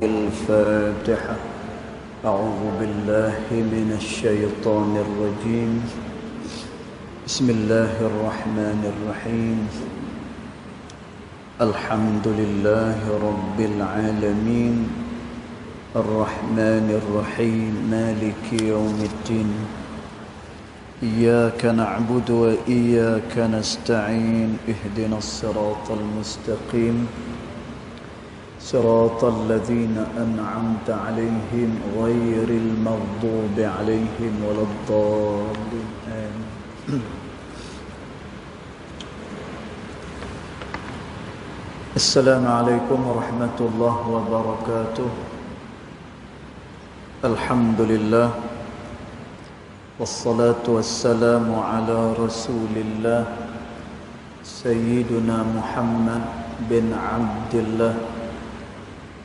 الفاتحة. أعوذ بالله من الشيطان الرجيم. بسم الله الرحمن الرحيم. الحمد لله رب العالمين الرحمن الرحيم مالك يوم الدين. إياك نعبد وإياك نستعين. اهدنا الصراط المستقيم صراط الذين أنعمت عليهم غير المغضوب عليهم ولا الضالين. آمين. السلام عليكم ورحمة الله وبركاته. الحمد لله والصلاة والسلام على رسول الله سيدنا محمد بن عبد الله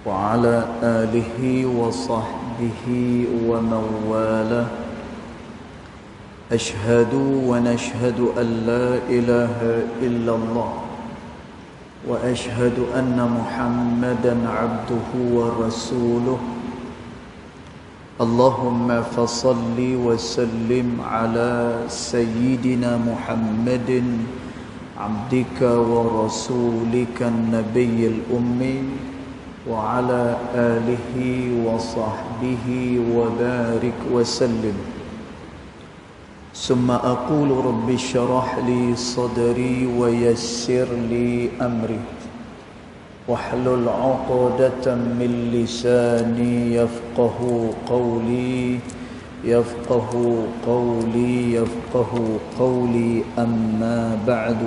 وعلى آله وصحبه ومن والاه. أشهد ونشهد أن لا إله إلا الله وأشهد أن محمدا عبده ورسوله. اللهم فصل وسلم على سيدنا محمد عبدك ورسولك النبي الأمي وعلى آله وصحبه وبارك وسلم. ثم أقول رب اشرح لي صدري ويسر لي أمري واحلل عقدة من لساني يفقه قولي أما بعد.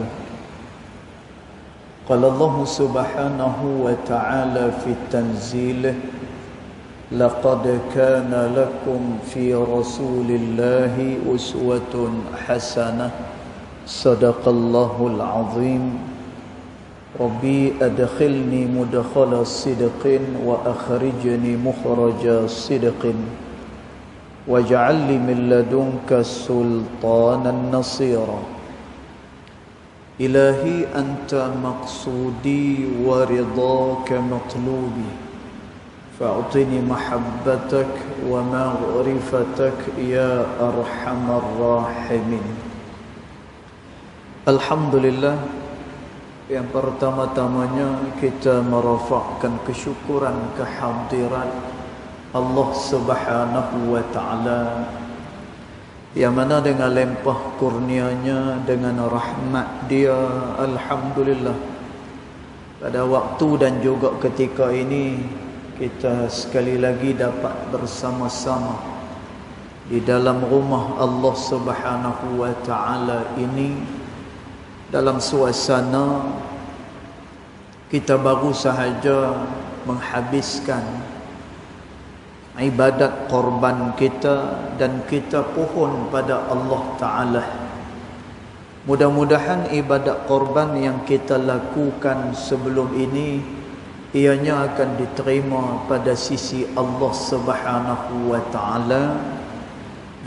قال الله سبحانه وتعالى في تنزيله: لقد كان لكم في رسول الله أسوة حسنة. صدق الله العظيم. ربي أدخلني مدخل صدق وأخرجني مخرج صدق واجعل لي من لدنك سلطانا نصيرا. إلهي أنت مقصودي ورضاك مطلوبي فأعطني محبتك ومغرفتك يا أرحم الراحمين. Alhamdulillah, yang pertama-tamanya kita merafakkan kesyukuran kehadiran Allah Subhanahu wa Ta'ala, yang mana dengan limpah kurnianya, dengan rahmat dia, alhamdulillah, pada waktu dan juga ketika ini kita sekali lagi dapat bersama-sama di dalam rumah Allah Subhanahu wa Ta'ala ini, dalam suasana kita baru sahaja menghabiskan ibadat korban kita dan kita pohon pada Allah Ta'ala. Mudah-mudahan ibadat korban yang kita lakukan sebelum ini ianya akan diterima pada sisi Allah Subhanahu wa Ta'ala,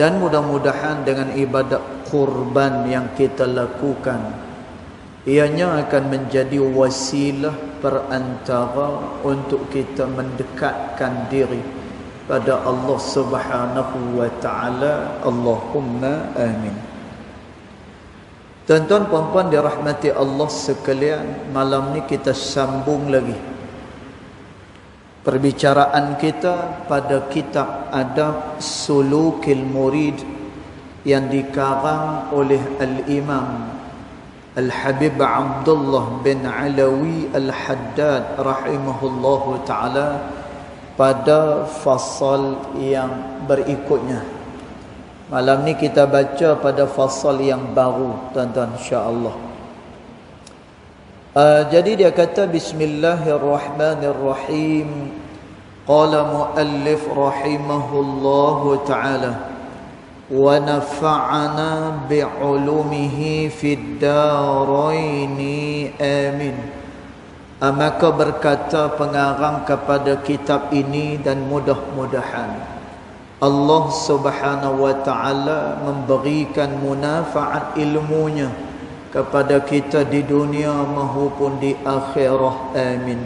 dan mudah-mudahan dengan ibadat korban yang kita lakukan ianya akan menjadi wasilah perantara untuk kita mendekatkan diri pada Allah Subhanahu wa Ta'ala. Allahumma amin. Tuan-tuan puan-puan dirahmati Allah sekalian, malam ni kita sambung lagi perbicaraan kita pada kitab Adab Sulukil Murid yang dikarang oleh Al-Imam Al-Habib Abdullah bin Alawi Al-Haddad rahimahullahu ta'ala pada fasal yang berikutnya. Malam ni kita baca pada fasal yang baru, tuan-tuan, insya-Allah. Jadi dia kata bismillahirrahmanirrahim. Qala muallif rahimahullahu ta'ala wa nafa'ana bi'ulumihi fid daraini amin. Maka berkata pengarang kepada kitab ini, dan mudah-mudahan Allah Subhanahu wa Ta'ala memberikan munafaat ilmunya kepada kita di dunia maupun di akhirah, amin.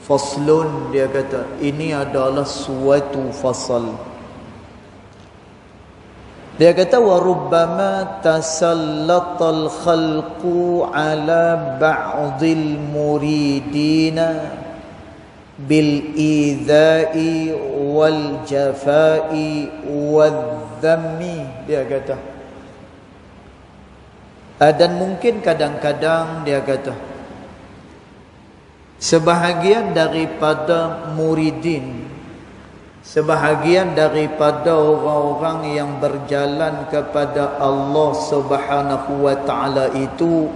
Faslun, dia kata ini adalah suatu fasal. Dia kata wa rubbama tasallatal khalqu ala ba'dil muridina bil idha'i wal jafa'i wal dhammi. Dia kata, dan mungkin kadang-kadang dia kata sebahagian daripada muridin, sebahagian daripada orang-orang yang berjalan kepada Allah Subhanahu wa ta'ala itu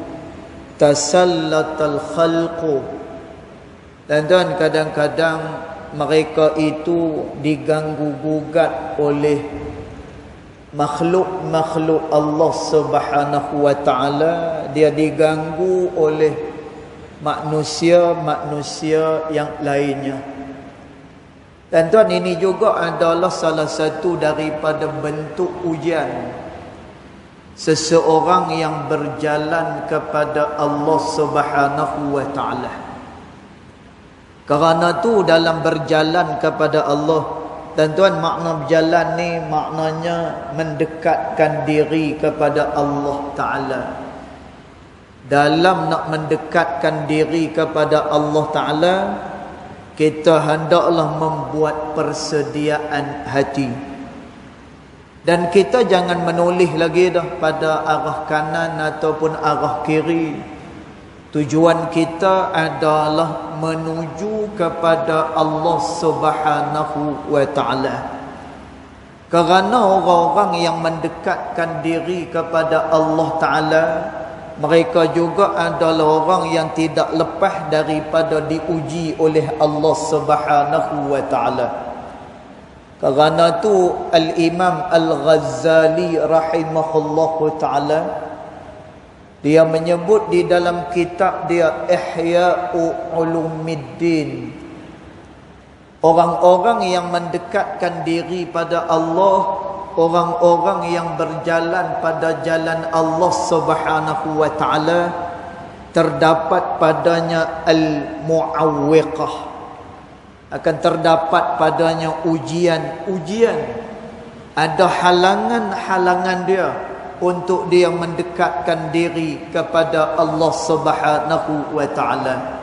tasallatal khalqu, dan kadang-kadang mereka itu diganggu gugat oleh makhluk-makhluk Allah Subhanahu wa ta'ala. Dia diganggu oleh manusia-manusia yang lainnya. Dan tuan, ini juga adalah salah satu daripada bentuk ujian seseorang yang berjalan kepada Allah Subhanahu wa ta'ala. Kerana tu dalam berjalan kepada Allah, dan tuan, makna berjalan ni maknanya mendekatkan diri kepada Allah Ta'ala. Dalam nak mendekatkan diri kepada Allah Ta'ala, kita hendaklah membuat persediaan hati. Dan kita jangan menoleh lagi dah pada arah kanan ataupun arah kiri. Tujuan kita adalah menuju kepada Allah Subhanahu wa ta'ala. Kerana orang-orang yang mendekatkan diri kepada Allah Ta'ala, mereka juga adalah orang yang tidak lepas daripada diuji oleh Allah Subhanahu wa ta'ala. Kerana tu Al-Imam Al-Ghazali rahimahullahu ta'ala, dia menyebut di dalam kitab dia Ihya'u Ulumuddin, orang-orang yang mendekatkan diri pada Allah, orang-orang yang berjalan pada jalan Allah Subhanahu wa ta'ala, terdapat padanya al-mu'awwiqah, akan terdapat padanya ujian-ujian. Ada halangan-halangan dia untuk dia mendekatkan diri kepada Allah Subhanahu wa ta'ala.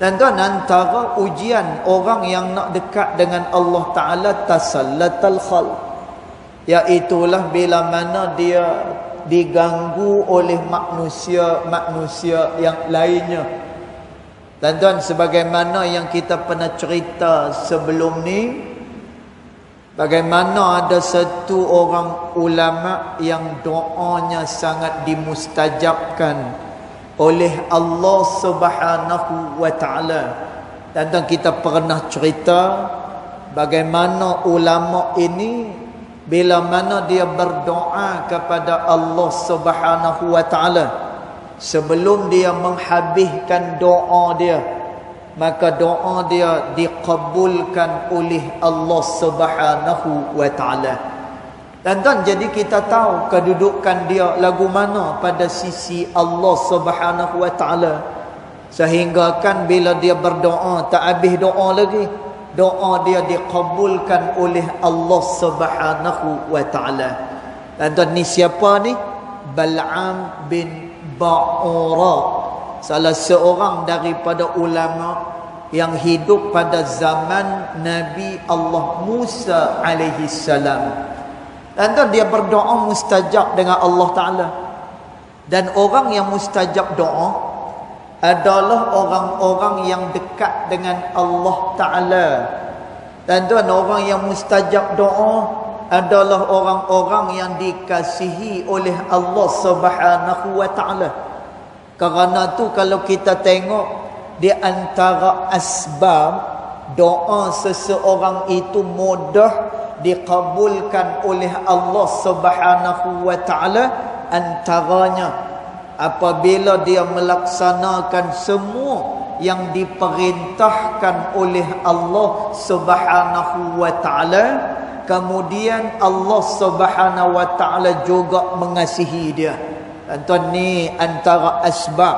Dan tuan, antara ujian orang yang nak dekat dengan Allah Ta'ala tasallatal khalq, iaitulah bila mana dia diganggu oleh manusia-manusia yang lainnya. Dan tuan, sebagaimana yang kita pernah cerita sebelum ni, bagaimana ada satu orang ulama yang doanya sangat dimustajabkan oleh Allah Subhanahu wa ta'ala. Dan kita pernah cerita bagaimana ulama ini bila mana dia berdoa kepada Allah Subhanahu wa ta'ala, sebelum dia menghabiskan doa dia, maka doa dia diqabulkan oleh Allah Subhanahu wa ta'ala. Dan jadi kita tahu kedudukan dia lagu mana pada sisi Allah Subhanahu wa ta'ala, sehingga kan bila dia berdoa tak habis doa lagi, doa dia diqabulkan oleh Allah Subhanahu wa ta'ala. Dan ni siapa ni? Bal'am bin Ba'ura, salah seorang daripada ulama yang hidup pada zaman Nabi Allah Musa alaihi salam. Dan dia berdoa mustajab dengan Allah Ta'ala. Dan orang yang mustajab doa adalah orang-orang yang dekat dengan Allah Ta'ala. Dan orang yang mustajab doa adalah orang-orang yang dikasihi oleh Allah Subhanahu wa ta'ala. Kerana tu kalau kita tengok di antara asbab doa seseorang itu mudah dikabulkan oleh Allah Subhanahu wa ta'ala, antaranya apabila dia melaksanakan semua yang diperintahkan oleh Allah Subhanahu wa ta'ala, kemudian Allah Subhanahu wa ta'ala juga mengasihi dia. Dan tuan, ni antara asbab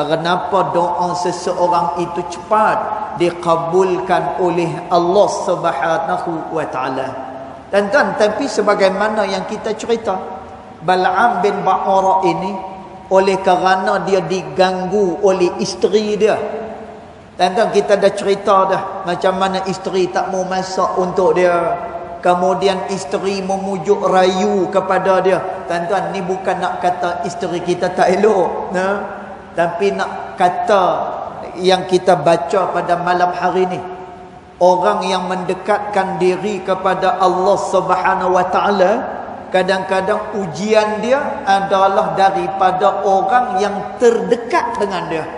kenapa doa seseorang itu cepat dikabulkan oleh Allah Subhanahu wa taala. Dan tapi sebagaimana yang kita cerita, Bal'am bin Ba'ura ini oleh kerana dia diganggu oleh isteri dia. Dan kita dah cerita dah macam mana isteri tak mau masak untuk dia. Kemudian isteri memujuk rayu kepada dia. Tuan-tuan, ni bukan nak kata isteri kita tak elok, tapi nak kata yang kita baca pada malam hari ni, orang yang mendekatkan diri kepada Allah Subhanahu wa taala, kadang-kadang ujian dia adalah daripada orang yang terdekat dengan dia.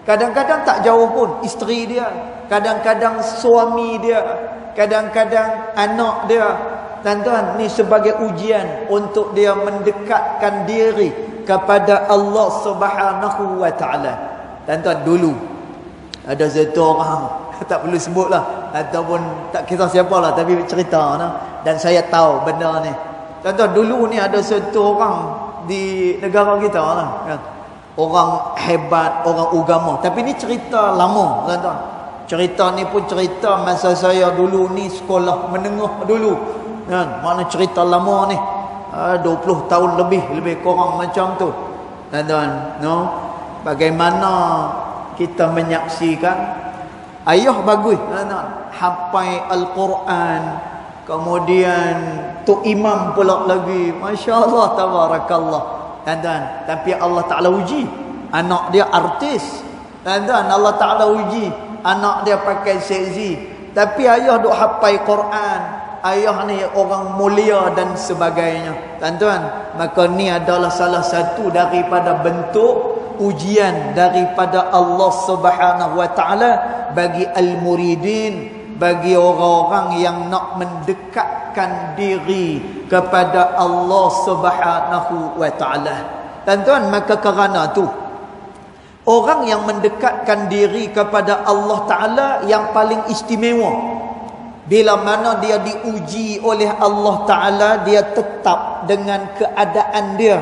Kadang-kadang tak jauh pun isteri dia, kadang-kadang suami dia, kadang-kadang anak dia. Tuan-tuan, ni sebagai ujian untuk dia mendekatkan diri kepada Allah Subhanahu wa taala. Tuan-tuan, dulu ada satu orang, tak perlu sebutlah ataupun tak kisah siapalah, tapi cerita dan saya tahu benda ni. Tuan-tuan, dulu ni ada satu orang di negara kita lah, kan? Orang hebat, orang agama. Tapi ni cerita lama, tuan-tuan. Cerita ni pun cerita masa saya dulu ni sekolah menengah dulu, kan? Mana cerita lama ni, 20 tahun lebih kurang macam tu, tuan-tuan. Bagaimana kita menyaksikan ayah bagus, tuan-tuan, hafal Al-Quran, kemudian tok imam pula lagi, masya-Allah, tabarakallah, tuan-tuan. Tapi Allah Taala uji anak dia artis, tuan-tuan. Allah Taala uji anak dia pakai seksi, tapi ayah duk hafal Quran, ayah ni orang mulia dan sebagainya, tuan-tuan. Maka ni adalah salah satu daripada bentuk ujian daripada Allah Subhanahu wa taala bagi al-muridin, bagi orang-orang yang nak mendekatkan diri kepada Allah Subhanahu wa taala. Tuan-tuan, maka kerana tu orang yang mendekatkan diri kepada Allah taala yang paling istimewa, bila mana dia diuji oleh Allah taala, dia tetap dengan keadaan dia.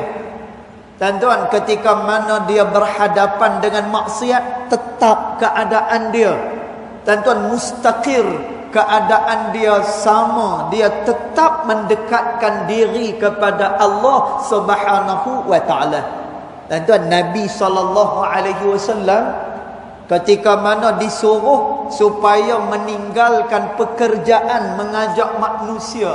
Tuan-tuan, ketika mana dia berhadapan dengan maksiat, tetap keadaan dia. Tuan-tuan, mustaqir, keadaan dia sama, dia tetap mendekatkan diri kepada Allah Subhanahu wa taala. Tuan-tuan, Nabi SAW ketika mana disuruh supaya meninggalkan pekerjaan mengajak manusia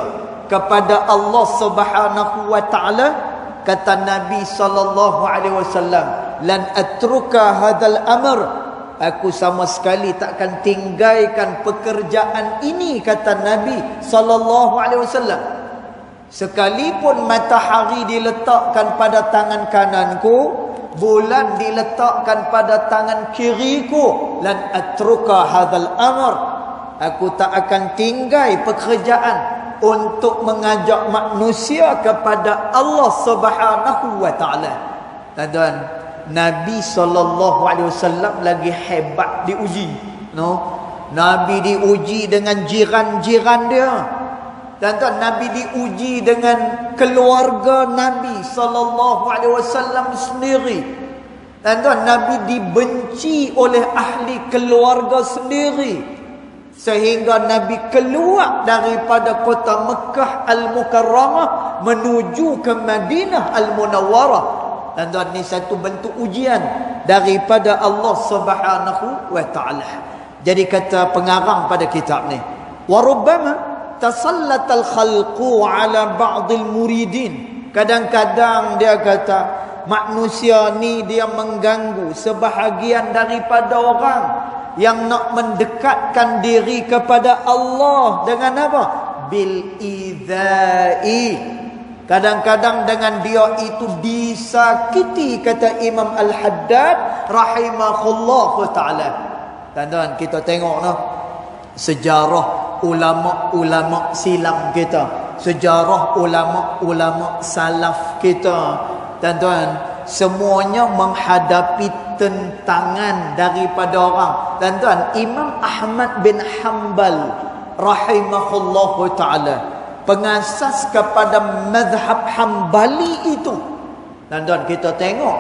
kepada Allah Subhanahu wa taala, kata Nabi SAW, lan atruka hadzal amr, aku sama sekali takkan tinggalkan pekerjaan ini, kata Nabi SAW. Sekalipun matahari diletakkan pada tangan kananku, bulan diletakkan pada tangan kiriku, lan atruka hadzal amr, aku tak akan tinggal pekerjaan untuk mengajak manusia kepada Allah Subhanahu wa taala. Tuan-tuan, Nabi SAW lagi hebat diuji, Nabi diuji dengan jiran-jiran dia. Tuan-tuan, Nabi diuji dengan keluarga Nabi SAW sendiri. Tuan-tuan, Nabi dibenci oleh ahli keluarga sendiri, sehingga Nabi keluar daripada kota Mekah Al-Mukarramah menuju ke Madinah Al-Munawwarah. Tuan-tuan, ni satu bentuk ujian daripada Allah Subhanahu wa taala. Jadi kata pengarang pada kitab ni, wa rubbama tasallatal khalqu ala ba'dil muridin, kadang-kadang dia kata manusia ni dia mengganggu sebahagian daripada orang yang nak mendekatkan diri kepada Allah dengan apa? Bil idzai. Kadang-kadang dengan dia itu disakiti, kata Imam Al-Haddad rahimahullah taala. Tuan-tuan, kita tengok sejarah ulama-ulama silam kita, sejarah ulama-ulama salaf kita. Tuan-tuan, semuanya menghadapi tentangan daripada orang. Tuan-tuan, Imam Ahmad bin Hanbal rahimahullahu taala, pengasas kepada mazhab Hambali itu. Tuan-tuan, kita tengok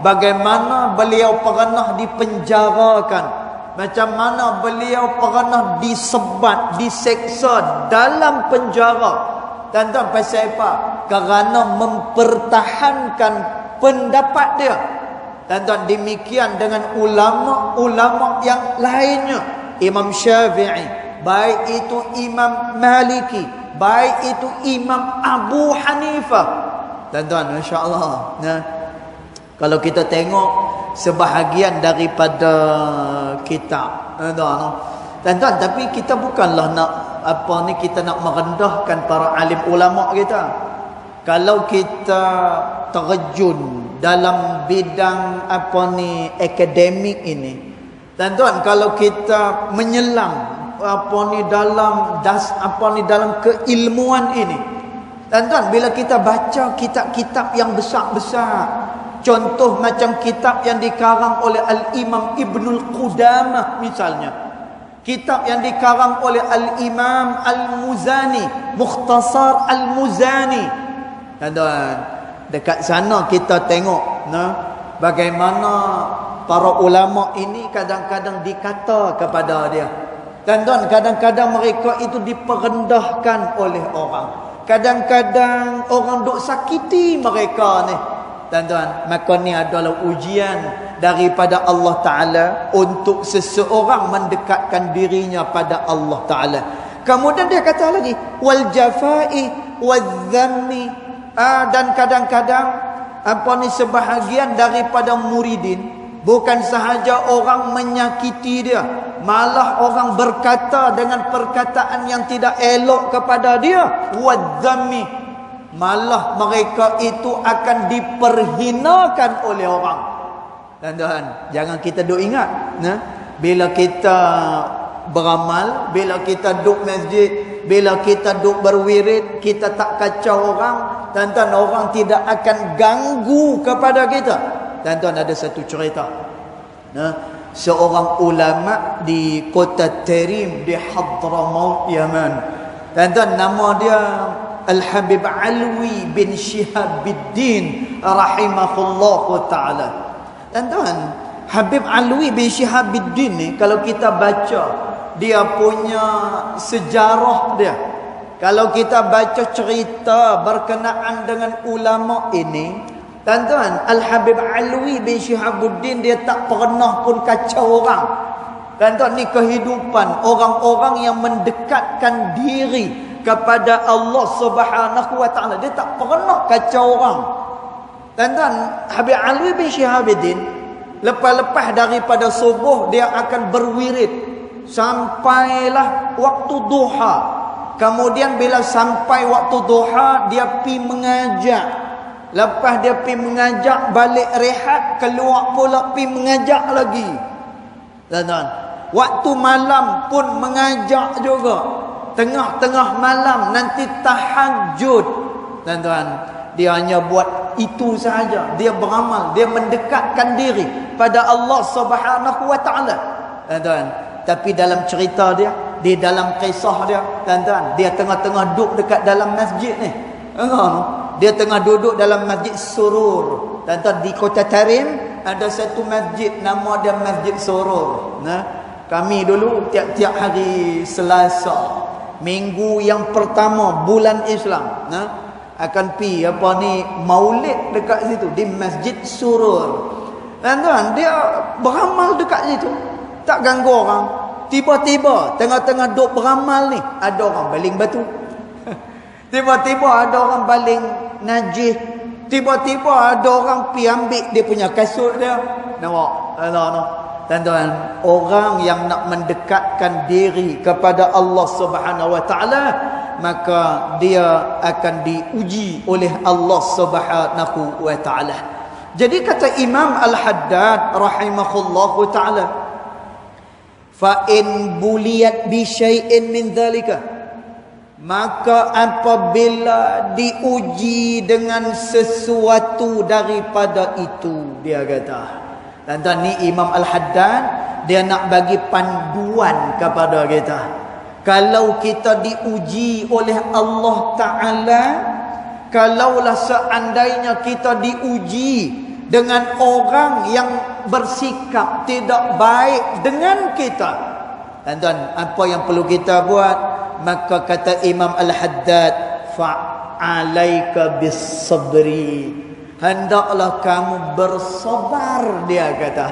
bagaimana beliau pernah dipenjarakan, macam mana beliau pernah disebat, diseksa dalam penjara. Tuan-tuan, pasal apa? Kerana mempertahankan pendapat dia. Tuan-tuan, demikian dengan ulama-ulama yang lainnya. Imam Syafi'i, baik itu Imam Maliki, baik itu Imam Abu Hanifah. Tuan-tuan, insya-Allah, nah, kalau kita tengok sebahagian daripada kitab, tuan-tuan, tapi kita bukanlah nak kita nak merendahkan para alim ulama kita. Kalau kita terjun dalam bidang akademik ini, tuan-tuan, kalau kita menyelam dalam keilmuan ini, tuan-tuan, bila kita baca kitab-kitab yang besar-besar, contoh macam kitab yang dikarang oleh Al-Imam Ibnul Qudamah misalnya, kitab yang dikarang oleh Al-Imam Al-Muzani, Mukhtasar Al-Muzani. Tuan-tuan, dekat sana kita tengok bagaimana para ulama ini kadang-kadang dikata kepada dia. Tuan-tuan, kadang-kadang mereka itu diperendahkan oleh orang. Kadang-kadang orang duk sakiti mereka ni. Tuan-tuan, maka ni adalah ujian daripada Allah Ta'ala untuk seseorang mendekatkan dirinya pada Allah Ta'ala. Kemudian dia kata lagi, wal jafai wal dhammi, dan kadang-kadang sebahagian daripada muridin, bukan sahaja orang menyakiti dia, malah orang berkata dengan perkataan yang tidak elok kepada dia, wal dhammi, malah mereka itu akan diperhinakan oleh orang. Tuan-tuan, jangan kita duk ingat, bila kita beramal, bila kita duk masjid, bila kita duk berwirid, kita tak kacau orang, tuan-tuan, orang tidak akan ganggu kepada kita. Tuan-tuan, ada satu cerita, seorang ulama di kota Tarim di Hadramaut, Yaman. Tuan-tuan, nama dia Al-Habib Alwi bin Shihabuddin rahimahullahu ta'ala. Tuan-tuan, Habib Alwi bin Shihabuddin ni, kalau kita baca dia punya sejarah dia, kalau kita baca cerita berkenaan dengan ulama ini, tuan-tuan, Al-Habib Alwi bin Shihabuddin dia tak pernah pun kacau orang. Tuan-tuan, ni kehidupan orang-orang yang mendekatkan diri kepada Allah Subhanahu wa ta'ala. Dia tak pernah kacau orang. Tuan-tuan, Habib Alwi bin Shihabuddin, lepas-lepas daripada subuh dia akan berwirid sampailah waktu duha. Kemudian bila sampai waktu duha, dia pi mengajak. Lepas dia pi mengajak, balik rehat, keluar pula pi mengajak lagi. Tuan-tuan, waktu malam pun mengajak juga. Tengah-tengah malam nanti tahajud. Tuan-tuan, dia hanya buat itu sahaja. Dia beramal, dia mendekatkan diri pada Allah Subhanahu wa ta'ala. Tuan-tuan, tapi dalam cerita dia, di dalam kisah dia, tuan-tuan, dia tengah-tengah duduk dekat dalam masjid ni. Dia tengah duduk dalam Masjid Surur. Tuan-tuan, di kota Tarim ada satu masjid, nama dia Masjid Surur. Kami dulu tiap-tiap hari Selasa, minggu yang pertama bulan Islam, akan pi maulid dekat situ di Masjid Surur. Tuan-tuan, dia beramal dekat situ, tak ganggu orang. Tiba-tiba tengah-tengah duk beramal ni, ada orang baling batu. Tiba-tiba ada orang baling najis. Tiba-tiba ada orang pi ambil dia punya kasut dia. Nampak? Tuan-tuan, orang yang nak mendekatkan diri kepada Allah Subhanahu wa ta'ala, maka dia akan diuji oleh Allah Subhanahu wa ta'ala. Jadi kata Imam Al-Haddad rahimahullahu ta'ala, fa in buliyat bi syai'in min dhalika, maka apabila diuji dengan sesuatu daripada itu, dia kata, tuan-tuan, ni Imam Al-Haddad dia nak bagi panduan kepada kita. Kalau kita diuji oleh Allah Ta'ala, kalaulah seandainya kita diuji dengan orang yang bersikap tidak baik dengan kita. Tuan-tuan, apa yang perlu kita buat? Maka kata Imam Al-Haddad, fa'alaika bis-sabri. Hendaklah kamu bersabar, dia kata.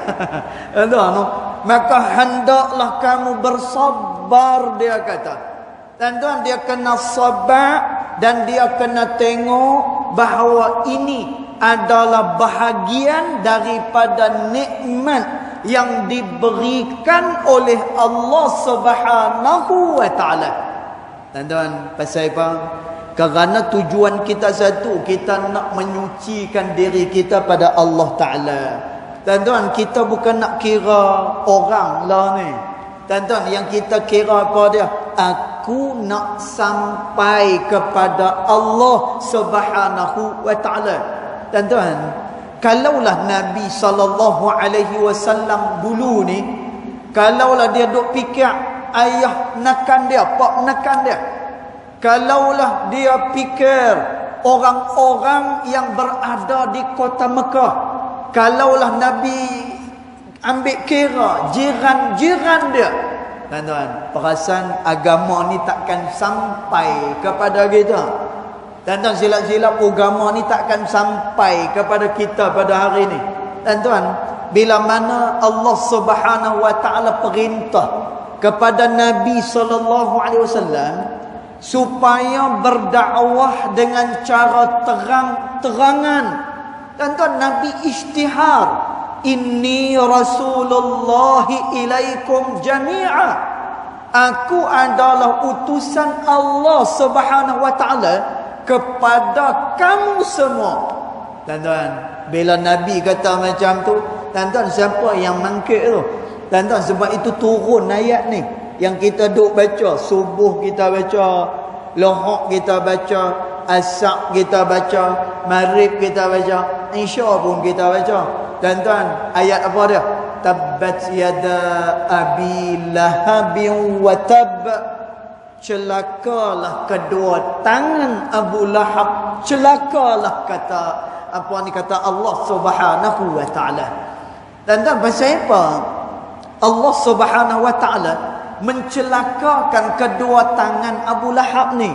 Maka hendaklah kamu bersabar, dia kata. Tuan-tuan, dia kena sabar dan dia kena tengok bahawa ini adalah bahagian daripada nikmat yang diberikan oleh Allah Subhanahu wa taala. Tuan-tuan, pasal apa? Kerana tujuan kita satu, kita nak menyucikan diri kita pada Allah Taala. Tuan-tuan, kita bukan nak kira orang lah ni. Tuan-tuan, yang kita kira apa dia? Aku nak sampai kepada Allah Subhanahu wa taala. Tuan-tuan, kalaulah Nabi SAW dulu ni, kalaulah dia duk fikir ayah nekan dia, pak nekan dia, kalaulah dia fikir orang-orang yang berada di kota Mekah, kalaulah Nabi ambil kira jiran-jiran dia, tuan-tuan, perasan agama ni takkan sampai kepada kita. Tuan-tuan, silap-silap agama ni takkan sampai kepada kita pada hari ni. Tuan-tuan, bila mana Allah Subhanahu wa taala perintah kepada Nabi SAW supaya berdakwah dengan cara terang-terangan. Tuan-tuan, Nabi isytihar, inni rasulullahi ilaikum jami'a. Aku adalah utusan Allah Subhanahu wa taala kepada kamu semua. Tuan-tuan, bila Nabi kata macam tu, tuan-tuan, siapa yang mangkit tu? Tuan-tuan, sebab itu turun ayat ni yang kita duk baca. Subuh kita baca, lohok kita baca, asar kita baca, maghrib kita baca, isya pun kita baca. Tuan-tuan, ayat apa dia? Tabbat yada abi lahabin wa tab. Celakalah kedua tangan Abu Lahab. Celakalah, kata apa ni, kata Allah Subhanahu wa taala. Tuan-tuan, pasal apa Allah Subhanahu wa taala mencelakakan kedua tangan Abu Lahab ni?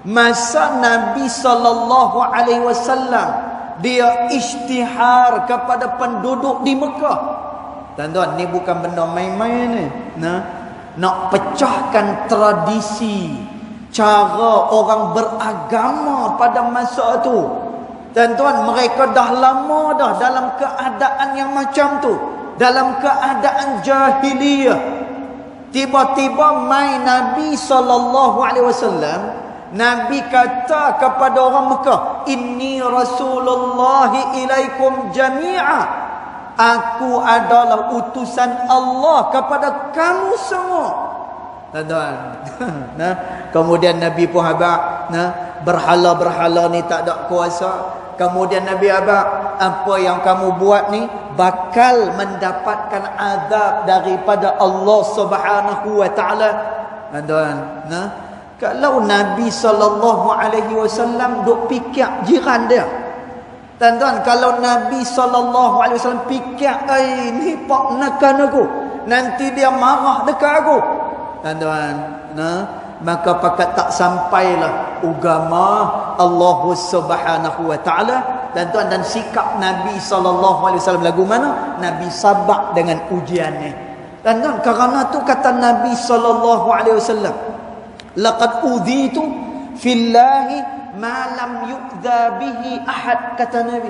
Masa Nabi SAW dia isytihar kepada penduduk di Mekah. Tuan-tuan, ni bukan benda main-main ni. Nak pecahkan tradisi cara orang beragama pada masa tu. Tuan-tuan, mereka dah lama dah dalam keadaan yang macam tu, dalam keadaan jahiliyah. Tiba-tiba mai Nabi SAW, Nabi kata kepada orang Mekah, inni rasulullahi ilaikum jami'a. Aku adalah utusan Allah kepada kamu semua. Tuan-tuan, kemudian Nabi pun habaq, berhala-berhala ni tak ada kuasa. Kemudian Nabi habaq, apa yang kamu buat ni bakal mendapatkan azab daripada Allah Subhanahu wa taala. Tuan-tuan, kalau Nabi SAW duk fikir jiran dia, tuan-tuan, kalau Nabi SAW fikir, ni pak nekan aku, nanti dia marah dekat aku, tuan-tuan, maka pakat tak sampailah agama Allah Subhanahu wa taala. Tuan-tuan, dan sikap Nabi SAW lagu mana? Nabi sabar dengan ujian ni. Tuan-tuan, kerana tu kata Nabi SAW, laqad udhitu fillahi ma lam yu'dha bihi ahad, kata Nabi.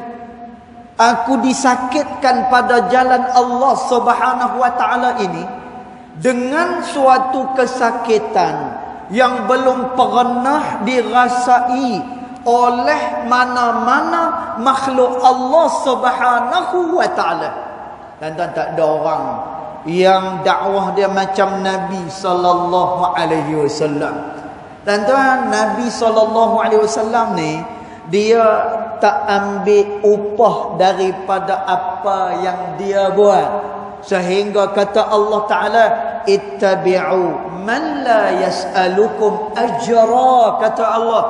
Aku disakitkan pada jalan Allah Subhanahu wa taala ini dengan suatu kesakitan yang belum pernah dirasai oleh mana-mana makhluk Allah Subhanahu wa taala. Tuan-tuan, tak ada orang yang dakwah dia macam Nabi sallallahu alaihi wasallam. Tuan-tuan, Nabi SAW ni dia tak ambil upah daripada apa yang dia buat, sehingga kata Allah Ta'ala, ittabi'u man la yas'alukum ajra, kata Allah,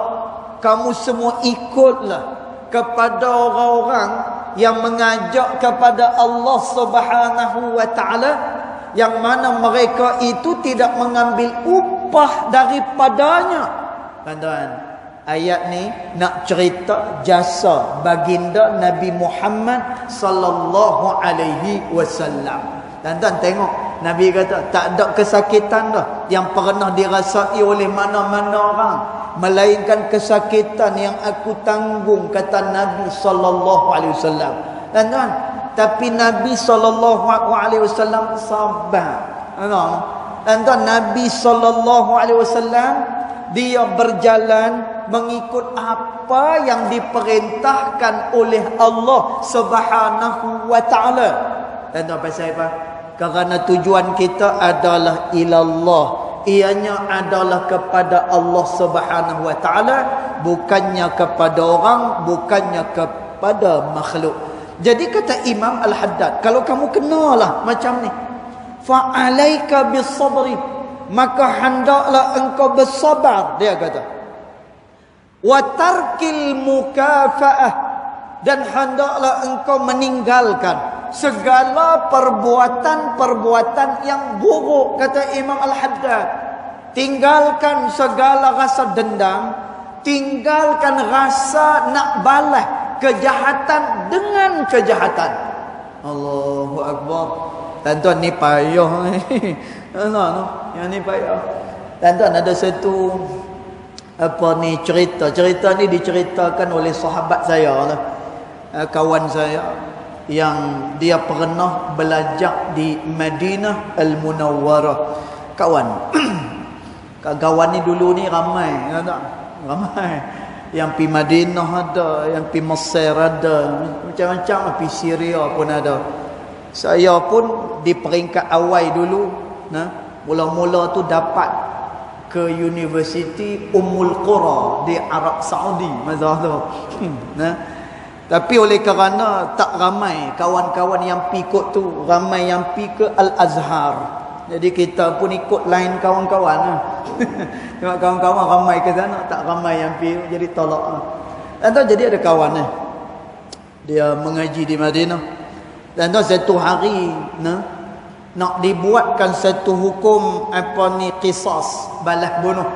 kamu semua ikutlah kepada orang-orang yang mengajak kepada Allah Subhanahu wa taala, yang mana mereka itu tidak mengambil upah daripadanya. Tuan-tuan, ayat ni nak cerita jasa baginda Nabi Muhammad sallallahu alaihi wasallam. Tuan-tuan tengok, Nabi kata tak ada kesakitan dah yang pernah dirasai oleh mana-mana orang, melainkan kesakitan yang aku tanggung, kata Nabi sallallahu alaihi wasallam. Tuan-tuan, tapi Nabi sallallahu alaihi wasallam sabar. Tuan-tuan, Nabi sallallahu alaihi wasallam dia berjalan mengikut apa yang diperintahkan oleh Allah Subhanahu wa taala. Tuan-tuan, pasal apa? Kerana tujuan kita adalah ilallah, ianya adalah kepada Allah Subhanahu wa taala, bukannya kepada orang, bukannya kepada makhluk. Jadi kata Imam Al-Haddad, kalau kamu kenalah macam ni, fa alaika bis-sabri, maka hendaklah engkau bersabar, dia kata. Wa tarkil mukafaah, dan hendaklah engkau meninggalkan segala perbuatan-perbuatan yang buruk, kata Imam Al-Haddad. Tinggalkan segala rasa dendam, tinggalkan rasa nak balas kejahatan dengan kejahatan. Allahu Akbar. Tuan-tuan, ni payah. Yang ni payah. Tuan-tuan, ada satu cerita ni diceritakan oleh sahabat saya lah, kawan saya, yang dia pernah belajar di Madinah Al-Munawwarah. Kawan ni dulu ni ramai, ramai. Yang pi Madinah ada, yang pi Mesir ada, macam-macam, pi Syria pun ada. Saya pun di peringkat awal dulu, mula-mula tu dapat ke Universiti Ummul Qura di Arab Saudi masa tu. Tapi oleh kerana tak ramai kawan-kawan yang pi ikut tu, ramai yang pi ke Al-Azhar. Jadi kita pun ikut lain kawan-kawan. Tengok kawan-kawan ramai ke sana, tak ramai yang pi, jadi tolak. Dan jadi ada kawan ni, dia mengaji di Madinah. Dan satu hari nak dibuatkan satu hukum qisas, balas bunuh.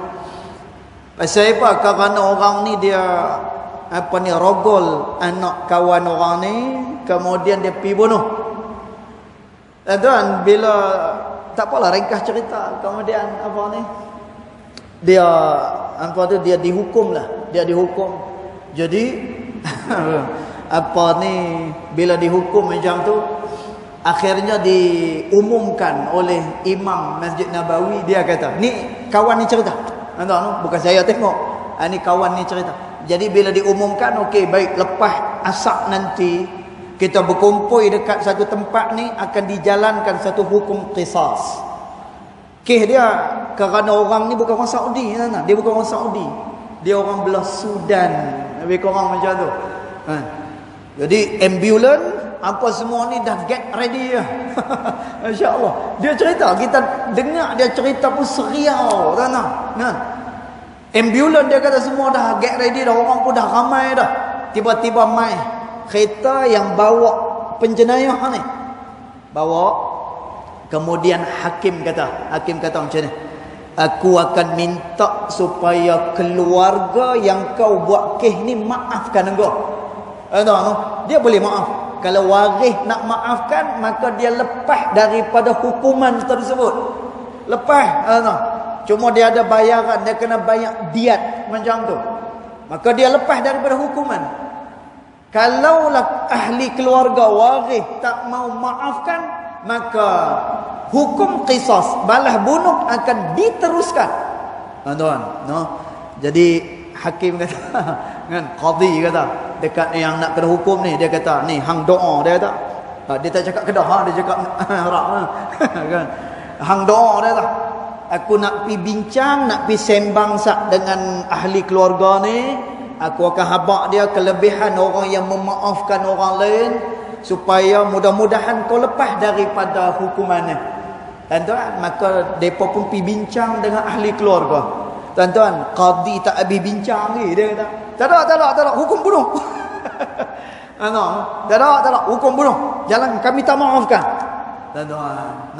Pasal apa? Kerana orang ni dia rogol anak kawan orang ni, kemudian dia pergi bunuh. Dan bila tak apalah, ringkas cerita, kemudian dia dihukum lah, dia dihukum. Jadi bila dihukum macam tu, akhirnya diumumkan oleh Imam Masjid Nabawi. Dia kata, ni kawan ni cerita, bukan saya tengok, ni kawan ni cerita. Jadi bila diumumkan, okey, baik, lepas asar nanti kita berkumpul dekat satu tempat ni, akan dijalankan satu hukum qisas. Kes dia, kerana orang ni bukan orang Saudi, dia bukan orang Saudi, dia orang belah Sudan, lebih kurang macam tu. Jadi ambulan apa semua ni dah get ready lah. Masya-Allah. Dia cerita, kita dengar dia cerita pun seriau kan. Ambulan dia kata semua dah get ready dah, orang pun dah ramai dah. Tiba-tiba mai kereta yang bawa penjenayah ni. Bawa, kemudian hakim kata macam ni, aku akan minta supaya keluarga yang kau buat kes ni maafkan engkau. Dia boleh maaf. Kalau waris nak maafkan, maka dia lepas daripada hukuman tersebut. Lepas, cuma dia ada bayaran, dia kena bayar diat macam tu, maka dia lepas daripada hukuman. Kalaulah ahli keluarga waris tak mau maafkan, maka hukum qisas, balas bunuh akan diteruskan. Jadi hakim kata, kan, qadhi kata dekat yang nak kena hukum ni, dia kata, ni hang doa, dia kata. Dia tak cakap Kedah, dia cakap Arab kan. Hang doa, dia kata, aku nak pi bincang, nak pi sembang dengan ahli keluarga ni. Aku akan habaq dia kelebihan orang yang memaafkan orang lain, supaya mudah-mudahan kau lepas daripada hukuman ni. Tuan-tuan, maka mereka pun pi bincang dengan ahli keluarga. Tuan-tuan, qadi tak habis bincang ni, dia kata, tak ada, hukum bunuh. Tak ada, hukum bunuh. Jalan, kami tak maafkan. Tuan-tuan,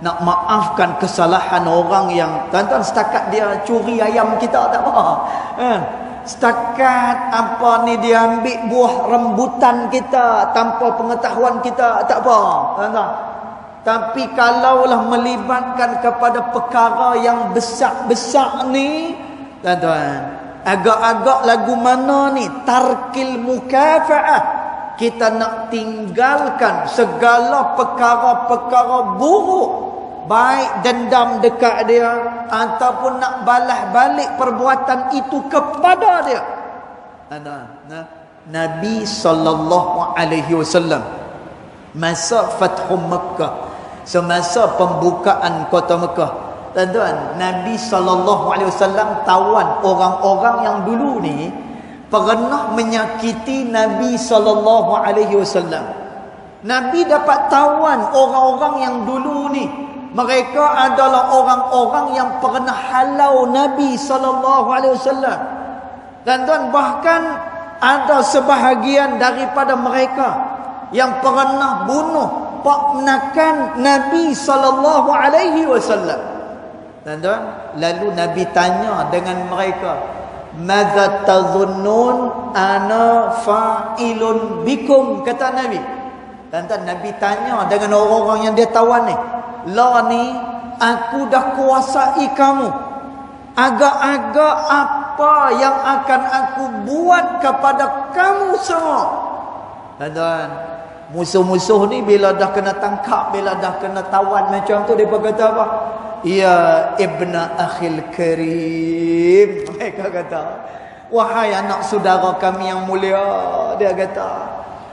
nak maafkan kesalahan orang yang tuan-tuan setakat dia curi ayam kita tak apa. Setakat apa ni dia ambil buah rambutan kita tanpa pengetahuan kita tak apa. Tuan-tuan. Tapi kalaulah melibatkan kepada perkara yang besar-besar ni, tuan-tuan, agak-agak lagu mana ni? Tarkil mukafa'ah. Kita nak tinggalkan segala perkara-perkara buruk, baik dendam dekat dia ataupun nak balas balik perbuatan itu kepada dia. Nabi SAW masa Fathu Makkah, semasa pembukaan kota Mekah, tuan-tuan, Nabi SAW tawan orang-orang yang dulu ni pernah menyakiti Nabi SAW. Nabi dapat tawan orang-orang yang dulu ni. Mereka adalah orang-orang yang pernah halau Nabi SAW. Tuan-tuan, bahkan ada sebahagian daripada mereka yang pernah bunuh ponakan Nabi SAW. Tuan-tuan, lalu Nabi tanya dengan mereka, "Madza tazunnun ana fa'ilun bikum?" kata Nabi. Tuan-tuan, Nabi tanya dengan orang-orang yang dia tawan ni, "La ni aku dah kuasai kamu. Agak-agak apa yang akan aku buat kepada kamu semua?" Tuan-tuan, musuh-musuh ni bila dah kena tangkap, bila dah kena tawan macam tu, dia kata apa? "Ya ibna akhil karim." Mereka kata, "Wahai anak saudara kami yang mulia." Dia kata,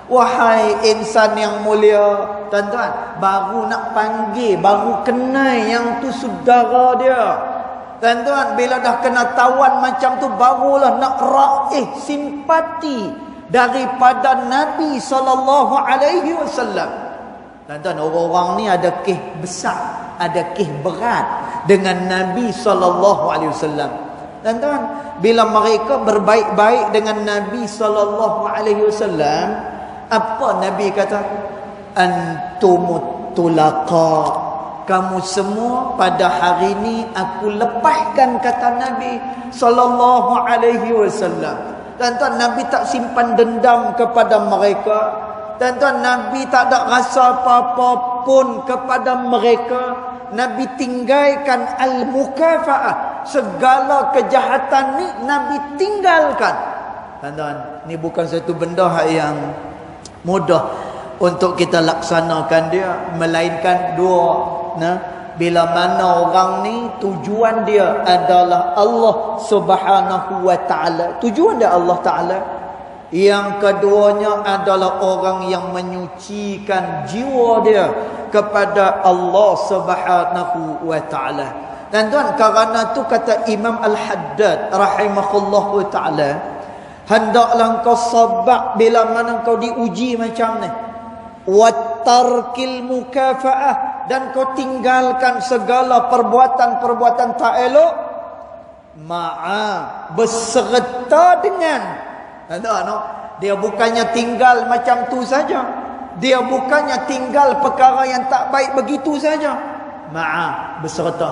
"Wahai insan yang mulia." Tuan-tuan, baru nak panggil, baru kenal yang tu saudara dia. Tuan-tuan, bila dah kena tawan macam tu, barulah nak raih simpati daripada Nabi SAW. Tuan-tuan, orang-orang ni ada kes besar, ada kes berat dengan Nabi SAW. Tuan-tuan, bila mereka berbaik-baik dengan Nabi SAW, apa Nabi kata? "Antumut tulaqa." Kamu semua pada hari ini aku lepaskan, kata Nabi SAW. Tuan-tuan, Nabi tak simpan dendam kepada mereka. Tuan-tuan, Nabi tak ada rasa apa-apa pun kepada mereka. Nabi tinggalkan al-mukafa'ah. Segala kejahatan ni Nabi tinggalkan. Tuan-tuan, ni bukan satu benda yang mudah untuk kita laksanakan dia, melainkan dua. Bila mana orang ni tujuan dia adalah Allah Subhanahu wa ta'ala, tujuan dia Allah Ta'ala. Yang keduanya adalah orang yang menyucikan jiwa dia kepada Allah Subhanahu wa ta'ala. Tuan-tuan, kerana tu kata Imam Al-Haddad rahimahullahu ta'ala, hendaklah kau sabar bila mana kau diuji macam ni. Wattarkil mukafa'ah, dan kau tinggalkan segala perbuatan-perbuatan tak elok, beserta dengan, dia bukannya tinggal macam tu saja, dia bukannya tinggal perkara yang tak baik begitu saja, beserta.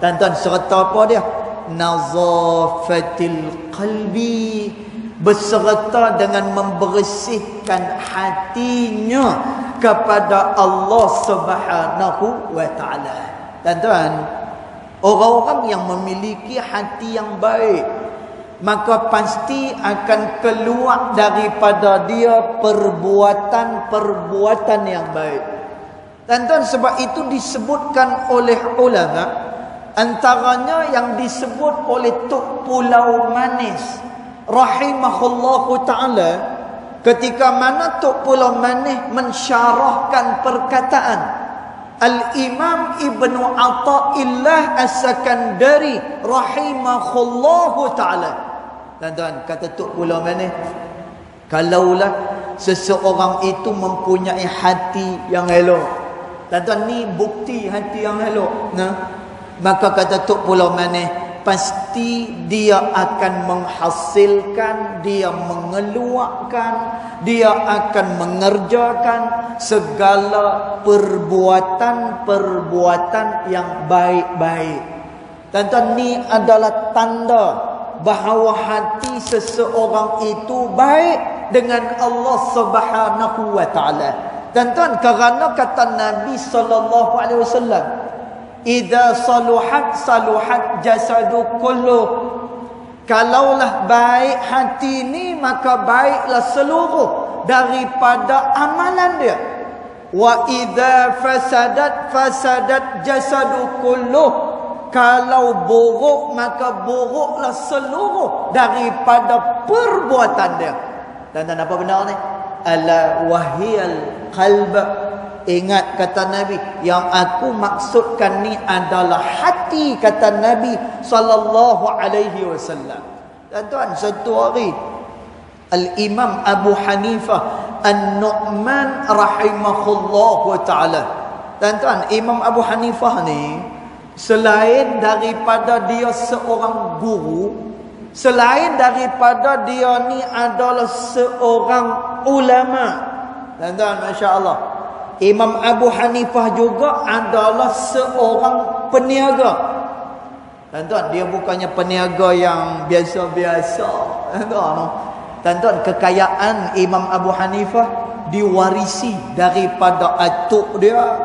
Tuan-tuan, serta apa dia? Nazafatil qalbi, beserta dengan membersihkan hatinya kepada Allah Subhanahu wa ta'ala. Tuan-tuan, orang-orang yang memiliki hati yang baik, maka pasti akan keluar daripada dia perbuatan-perbuatan yang baik. Tuan-tuan, sebab itu disebutkan oleh ulama, antaranya yang disebut oleh Tok Pulau Manis rahimahullahu ta'ala, ketika mana Tok Pulau Manis mensyarahkan perkataan Al-Imam Ibnu Athaillah As-Sakandari rahimahullahu ta'ala. Tuan-tuan, kata Tok Pulau Manis, kalaulah seseorang itu mempunyai hati yang elok, tuan-tuan, ni bukti hati yang elok, maka kata Tok Pulau Manis, pasti dia akan menghasilkan, dia mengeluarkan, dia akan mengerjakan segala perbuatan-perbuatan yang baik-baik. Tuan-tuan, ni adalah tanda bahawa hati seseorang itu baik dengan Allah Subhanahu wa taala. Tuan-tuan, kerana kata Nabi sallallahu alaihi wasallam, idza saluhat jasadu kulluh. Kalaulah baik hati ni, maka baiklah seluruh daripada amalan dia. Wa idza fasadat jasadu kulluh. Kalau buruk, maka buruklah seluruh daripada perbuatan dia. Dan apa benar ni? Ala wahiyal qalb. Ingat kata Nabi, yang aku maksudkan ni adalah hati, kata Nabi sallallahu alaihi wasallam. Tuan-tuan, satu hari Al-Imam Abu Hanifah An-Nu'man rahimahullahu ta'ala. Tuan-tuan, Imam Abu Hanifah ni, selain daripada dia seorang guru, selain daripada dia ni adalah seorang ulama. Tuan-tuan, masya-Allah, Imam Abu Hanifah juga adalah seorang peniaga. Tuan-tuan, dia bukannya peniaga yang biasa-biasa. Tuan-tuan, kekayaan Imam Abu Hanifah diwarisi daripada atuk dia,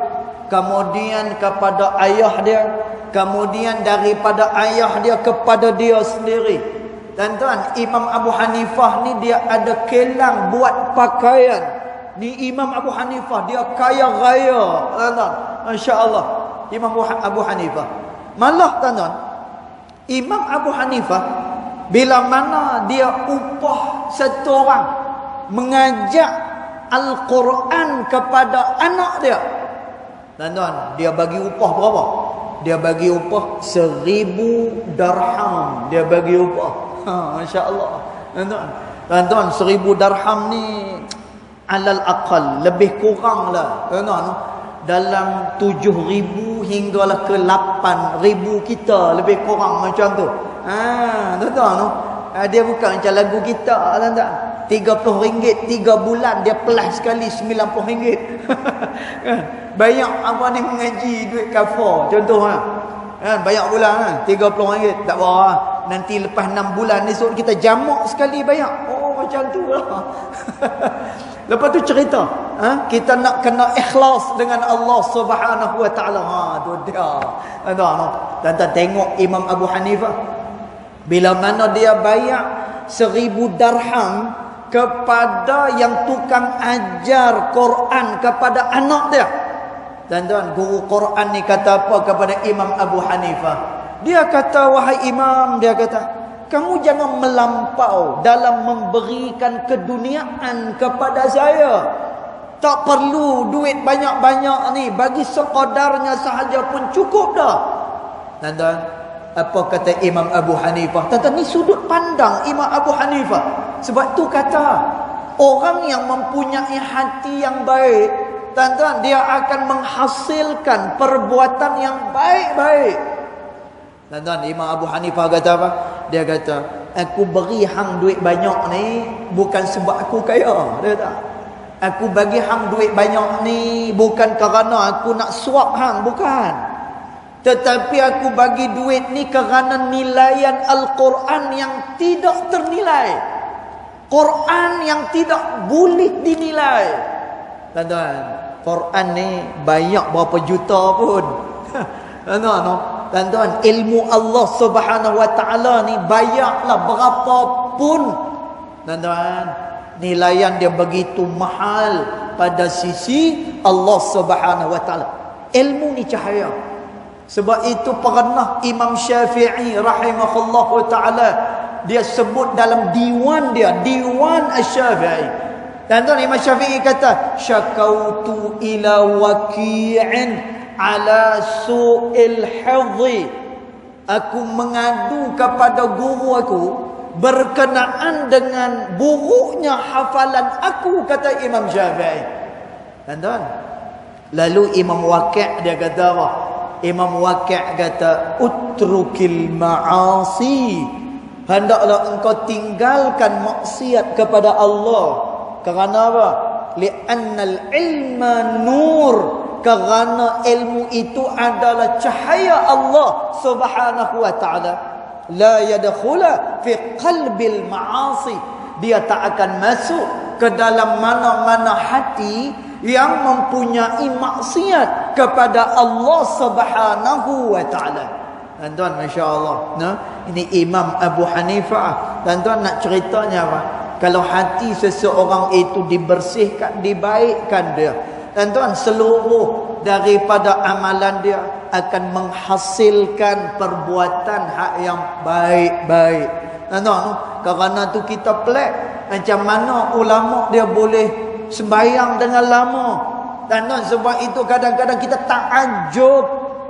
kemudian kepada ayah dia, kemudian daripada ayah dia kepada dia sendiri. Tuan-tuan, Imam Abu Hanifah ni dia ada kilang buat pakaian. Ni Imam Abu Hanifah, dia kaya raya. Tuan-tuan, masya-Allah, Imam Abu Hanifah. Malah tuan-tuan, Imam Abu Hanifah bila mana dia upah satu orang mengajak Al-Quran kepada anak dia, tuan-tuan, dia bagi upah berapa? Dia bagi upah 1000 dirham. Dia bagi upah. Masya-Allah. Tuan-tuan, 1000 dirham ni alal aqal, lebih kurang lah, tuan-tuan, dalam 7,000 hinggalah ke 8,000 kita, lebih kurang macam tu. Tuan-tuan, dia bukan macam lagu kita, tuan-tuan, RM30 3 bulan, dia pelas sekali RM90. Banyak apa ni mengaji duit kafar, contoh banyak bulan RM30, tak apa, nanti lepas 6 bulan ni esok kita jamak sekali banyak. Oh, macam tu lah. Lepas tu cerita, kita nak kena ikhlas dengan Allah Subhanahu wa taala. Tu dia. Tuan-tuan, tengok Imam Abu Hanifah bila mana dia bayar 1000 dirham kepada yang tukang ajar Quran kepada anak dia. Tuan-tuan, guru Quran ni kata apa kepada Imam Abu Hanifah? Dia kata, wahai imam, dia kata, kamu jangan melampau dalam memberikan keduniaan kepada saya. Tak perlu duit banyak-banyak ni, bagi sekedarnya sahaja pun cukup dah. Tuan-tuan, apa kata Imam Abu Hanifah? Tuan-tuan, ni sudut pandang Imam Abu Hanifah. Sebab tu kata, orang yang mempunyai hati yang baik, tuan-tuan, dia akan menghasilkan perbuatan yang baik-baik. Tuan-tuan, Imam Abu Hanifah kata apa? Dia kata, aku beri hang duit banyak ni bukan sebab aku kaya. Dia kata, aku bagi hang duit banyak ni bukan kerana aku nak suap hang, bukan. Tetapi aku bagi duit ni kerana nilaian Al-Quran yang tidak ternilai, Quran yang tidak boleh dinilai. Tuan-tuan, Quran ni banyak berapa juta pun. Tuan-tuan, ilmu Allah Subhanahu wa taala ni bayarlah berapa pun. Tuan-tuan, nilaian dia begitu mahal pada sisi Allah Subhanahu wa taala. Ilmu ni cahaya. Sebab itu pernah Imam Syafi'i rahimahullahu taala dia sebut dalam diwan dia, Diwan Asy-Syafi'i. Tuan-tuan, Imam Syafi'i kata, syakautu ila waqi'in ala su'il hifzi. Aku mengadu kepada guru aku berkenaan dengan buruknya hafalan aku, kata Imam Syafi'i. Tuan-tuan, lalu Imam Waqi' dia kata apa? Imam Waqi' kata utrukil ma'asi, hendaklah engkau tinggalkan maksiat kepada Allah. Kerana apa? Li'annal ilma nur, kerana ilmu itu adalah cahaya Allah Subhanahu wa ta'ala. La yadkhula fi qalbil ma'asi, dia tak akan masuk ke dalam mana-mana hati yang mempunyai maksiat kepada Allah Subhanahu wa ta'ala. Tuan-tuan, masya-Allah, nah, ini Imam Abu Hanifah. Tuan-tuan nak ceritanya apa? Kalau hati seseorang itu dibersihkan, dibaikkan dia, tuan-tuan, seluruh daripada amalan dia akan menghasilkan perbuatan hak yang baik-baik. Tuan-tuan, kerana tu kita pelik macam mana ulama dia boleh sembahyang dengan lama. Tuan-tuan, sebab itu kadang-kadang kita takjub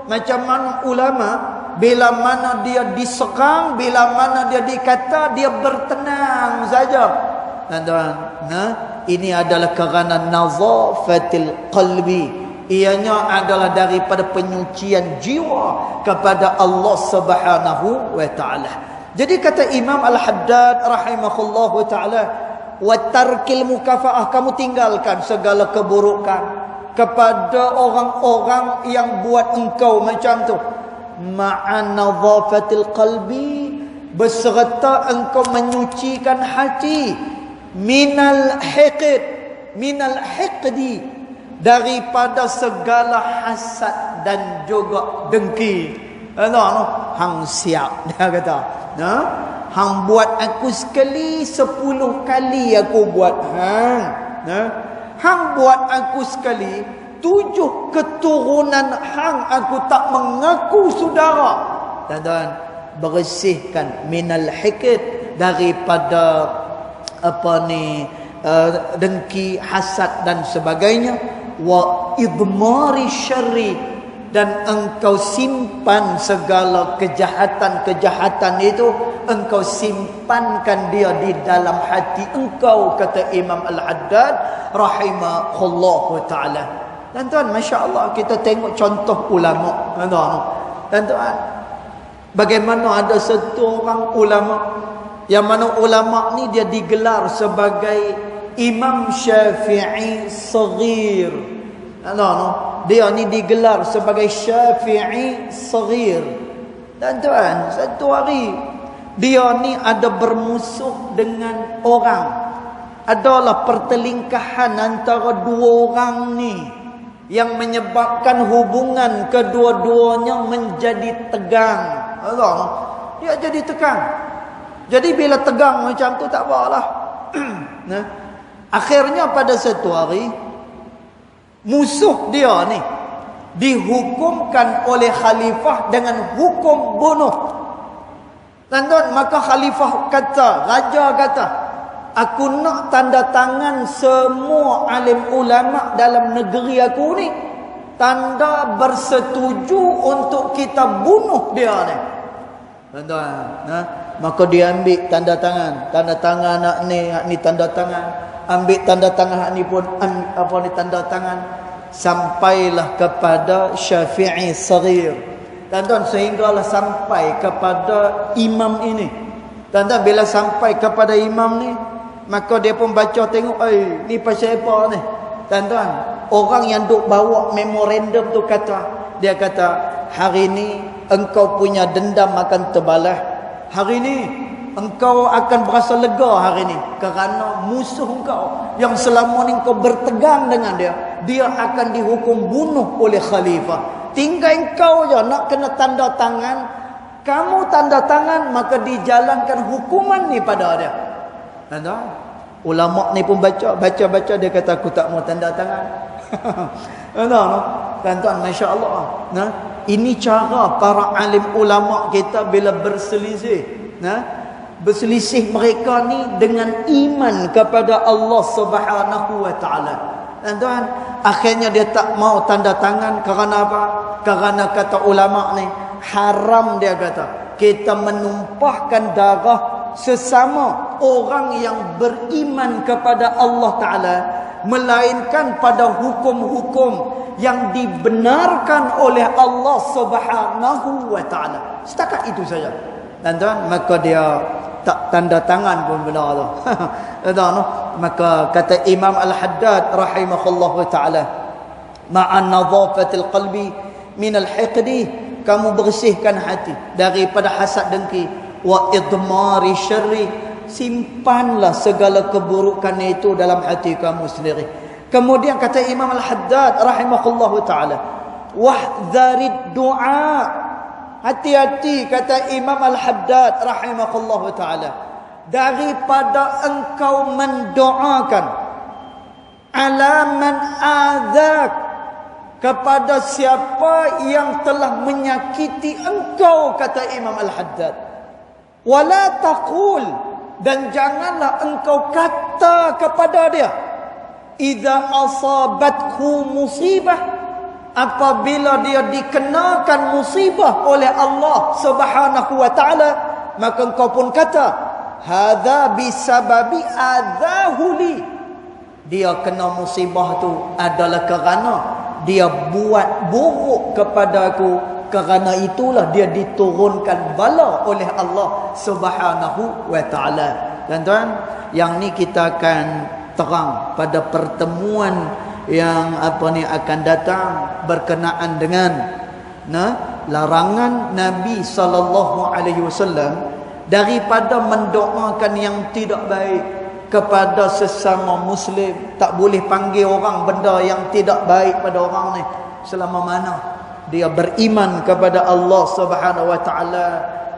macam mana ulama bila mana dia diserang, bila mana dia dikata, dia bertenang saja. Tuan-tuan, nah, ini adalah kerana nazafatil qalbi. Ianya adalah daripada penyucian jiwa kepada Allah Subhanahu wa ta'ala. Jadi kata Imam Al-Haddad rahimahullahu ta'ala, wa tarkil mukafaah, kamu tinggalkan segala keburukan kepada orang-orang yang buat engkau macam tu. Ma'an nadhafatil qalbi, beserta engkau menyucikan hati, minal hiqdi, daripada segala hasad dan juga dengki. Hang siap, dia kata, nah, hang buat aku sekali, 10 kali aku buat hang. Nah, hang buat aku sekali, 7 keturunan hang aku tak mengaku saudara. Dan bersihkan minal hiqd, daripada dengki, hasad dan sebagainya. Wa idmari syarri, dan engkau simpan segala kejahatan-kejahatan itu, engkau simpankan dia di dalam hati engkau, kata Imam Al-Haddad rahimahullahu ta'ala. Tuan-tuan, masya-Allah, kita tengok contoh ulama. Tuan-tuan, bagaimana ada satu orang ulama, yang mana ulama ni dia digelar sebagai Imam Syafi'i Saghir. Dia ni digelar sebagai Syafi'i Saghir. Tuan-tuan, satu hari dia ni ada bermusuh dengan orang. Adalah pertelingkahan antara dua orang ni yang menyebabkan hubungan kedua-duanya menjadi tegang. Dia jadi tegang. Jadi bila tegang macam tu tak apalah. Nah, akhirnya pada satu hari musuh dia ni dihukumkan oleh khalifah dengan hukum bunuh. Tuan-tuan, maka khalifah kata, raja kata, aku nak tanda tangan semua alim ulama dalam negeri aku ni, tanda bersetuju untuk kita bunuh dia ni. Tuan-tuan, maka dia ambil tanda tangan nak ni tanda tangan, ambil tanda tangan ni pun tanda tangan, sampailah kepada Syafi'i Saghir. Tuan-tuan, sehinggalah sampai kepada imam ini. Tuan-tuan, bila sampai kepada imam ni, maka dia pun baca tengok, ni pasal apa ni? Tuan-tuan, orang yang duk bawa memorandum tu dia kata, hari ni engkau punya dendam akan terbalas. Hari ni engkau akan berasa lega hari ni, kerana musuh engkau yang selama ni engkau bertegang dengan dia akan dihukum bunuh oleh khalifah. Tinggal engkau je nak kena tanda tangan. Kamu tanda tangan, maka dijalankan hukuman ni pada dia. Tuan-tuan, ulama ni pun baca, dia kata aku tak mau tanda tangan. Tuan-tuan, masya-Allah. Nah, ini cara para alim ulama kita bila berselisih. Berselisih mereka ni dengan iman kepada Allah Subhanahu wa ta'ala. Tuan-tuan, akhirnya dia tak mau tanda tangan. Kerana apa? Kerana kata ulama ni, haram, dia kata, kita menumpahkan darah sesama orang yang beriman kepada Allah Ta'ala, melainkan pada hukum-hukum yang dibenarkan oleh Allah Subhanahu wa taala. Setakat itu saja. Tuan-tuan, maka dia tak tanda tangan pun benar tu. Tuan, maka kata Imam Al-Haddad rahimahullahu taala, ma'an nadhafatil qalbi min al-hiqdi, kamu bersihkan hati daripada hasad dengki, wa idmari syarri, simpanlah segala keburukan itu dalam hati kamu sendiri. Kemudian kata Imam Al-Haddad rahimahullahu taala, wahdharid du'a, hati-hati kata Imam Al-Haddad rahimahullahu taala daripada engkau mendoakan ala man adzak, kepada siapa yang telah menyakiti engkau, kata Imam Al-Haddad. Wala taqul, dan janganlah engkau kata kepada dia, idza asabathu musibah, apabila dia dikenakan musibah oleh Allah Subhanahu wa taala, maka engkau pun kata, hadza bisababi adzahuli, dia kena musibah tu adalah kerana dia buat buruk kepadaku, kerana itulah dia diturunkan bala oleh Allah Subhanahu wa taala. Tuan-tuan, yang ni kita akan terang pada pertemuan yang akan datang berkenaan dengan larangan Nabi sallallahu alaihi wasallam daripada mendoakan yang tidak baik kepada sesama muslim. Tak boleh panggil orang benda yang tidak baik pada orang ni selama mana dia beriman kepada Allah Subhanahu wa taala,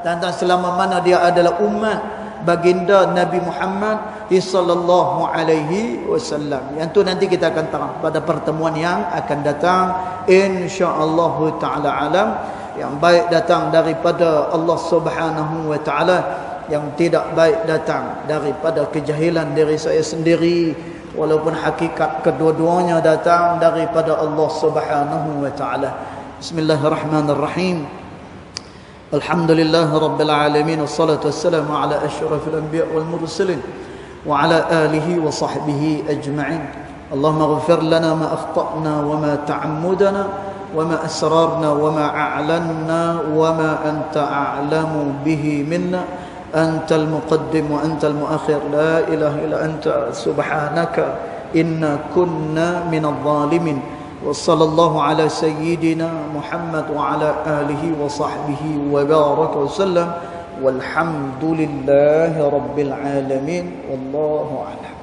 dan selama mana dia adalah umat baginda Nabi Muhammad sallallahu alaihi wasallam. Yang tu nanti kita akan terang pada pertemuan yang akan datang insya-Allah taala alam. Yang baik datang daripada Allah Subhanahu wa taala, yang tidak baik datang daripada kejahilan diri saya sendiri, walaupun hakikat kedua-duanya datang daripada Allah Subhanahu wa taala. Bismillahirrahmanirrahim. Alhamdulillah rabbil alamin, wassalatu wassalamu ala asyrafil anbiya wal mursalin wa ala alihi wa sahbihi ajma'in. Allahumma ighfir lana ma akhtana wa ma ta'ammudana wa ma asrarna wa ma a'lanna wa ma anta a'lamu bihi minna. Antal muqaddim wa antal muakhir, la ilaha illa anta subhanaka inna kunna minadh dhalimin. Wa sallallahu ala sayyidina Muhammad wa ala alihi wa sahbihi wa baraka wa sallam, walhamdulillahi rabbil alamin, wallahu a'lam.